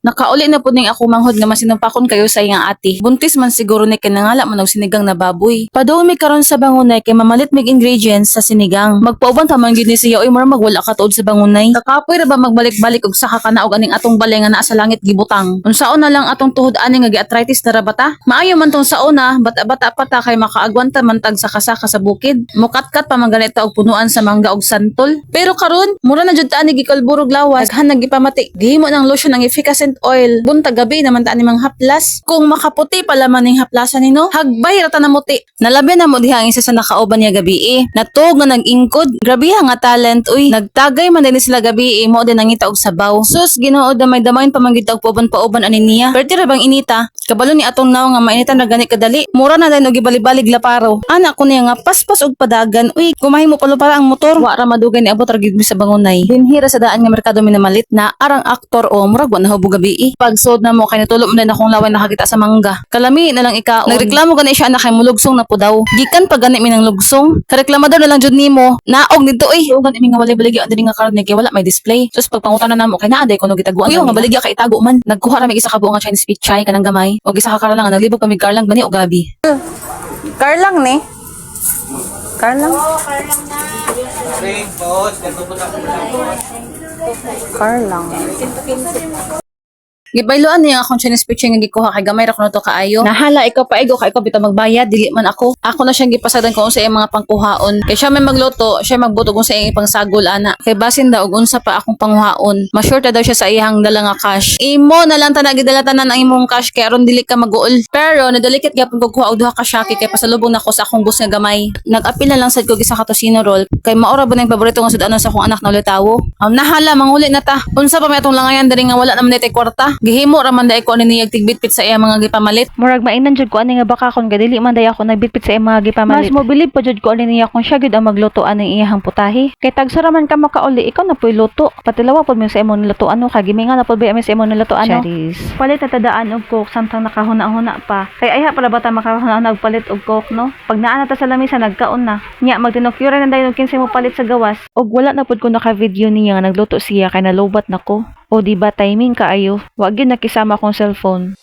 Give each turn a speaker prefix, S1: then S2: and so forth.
S1: Nakauli na pud ning ako manghod nga masinumpakon kayo sa iyang ati. Buntis man siguro ni kinangala man og sinigang na baboy. Padumi karon sa bangunay kay mamalit mig ingredients sa sinigang. Magpauban ta man gid ni siya oy mura magwala ka tuod sa bangunay. Kakapoy ra ba magbalik-balik og saka kana og aning atong balay nga naa sa langit gibutang. Unsaon na lang atong tuhod ani nga gi-arthritis na ra bata? Maayo man tong sauna, bata-bata pa ta kay makaagwanta man tag saka-saka sa bukid. Mukatkat pa man ganita og punuan sa mangga og santol. Pero karon mura na jud ta ani gikalburog lawas. Daghan nagipamati. Gihimo ng lotion ng efficacent oil. Buntag gabi naman ta ni mang haplas. Kung makaputi pala man ning haplasan nino, hagbay ra ta na muti. Nalabi na mo diha ang isa sa nakauban niya gabi. Natug nga nag-ingkod. Grabe nga talent uy. Nagtagay man din sila gabi mo din nangita og sabaw. Sus Ginoo damay-damay pa man gid og pauban-pauban ani niya. Perti ra bang inita? Kabalo ni atong naw nga mainitan na gani kadali. Mura na din og ibalik-balik laparo. Anak ko niya nga paspas og padagan. Uy, kumahimo palo para ang motor. Wa ra madugay ni abot ra gid sa bangunay. Dinhira sa daan nga merkado minamalit na arang aktor o murag wa nahubog gabi. Pagsod na mo kay natulog mo din akong lawan nakakita sa mangga. Kalami na lang ikaw. Nagreklamo gani siya anak kay mulugsong na po daw. Gikan pa gani minang lugsong. Kareklamador na lang jud nimo. Naog dito ugan imi nga walay baligya diri nga karon kay wala may display. Sus pagpangutan na namo kay naa day kuno gitaguan. Uy nga baligya kay itago man. Nagkuha ra mig isa ka buo nga Chinese pichay kanang gamay. Og isa ka karon lang naglibog kami karlang bani og gabi. Karlang ni. Karlang. Karlang. Gibayloan niya akong Chinese picture nga gikuha kay gamay ra kuno to kaayo. Nahala ikaw paigo kay ikaw bitaw magbayad dili man ako. Ako na siyang gipasadan kung sa iyang mga pangkuhaon. Kay siya may magluto, siya magbutog kung sa iyang pangsagol ana. Kay basin daw og unsa pa akong panghuhaon. Ma-short daw siya sa iyang dala nga cash. Imo na lang ta nagidala tanan ang imong cash kay aron dili ka maguol. Pero nadalikit gyapon ko kuha og duha ka shaki kay pasalubong nako sa akong bus nga gamay. Nag-apil na lang sad ko gisa ka tosino roll. Kay maora ba nang paborito nga sudanon sa akong anak na ulitawo. Nahala manguli na ta. Unsa pa may atong langayan diri nga wala naman tay kwarta. Gihimo ra man dai ko ani niyag tigbitbit sa iya mga gipamalit.
S2: Murag mainan jud ko ani nga baka kon gadili man day ako nagbitbit sa iya mga gipamalit. Mas mobilib pa jud ko ani niya kung siya gid ang magluto aning iyang putahe. Kay tagsara man ka makauli ikaw na puy luto. Patilawa pod mi sa imo niluto ano ka giminga na pod ba mi sa imo niluto ano. Charis. Palit ta tadaan og coke samtang nakahuna-huna pa. Kay ayha para bata makahuna nagpalit og coke no. Pag naa na ta sa lamisa nagkaon na. Nya magtinokyura na dayon kinsa mo palit sa gawas. Og wala na pod ko naka video niya nga nagluto siya kay nalobat nako. O di ba timing kaayo? Wag yun nakisama kong cellphone.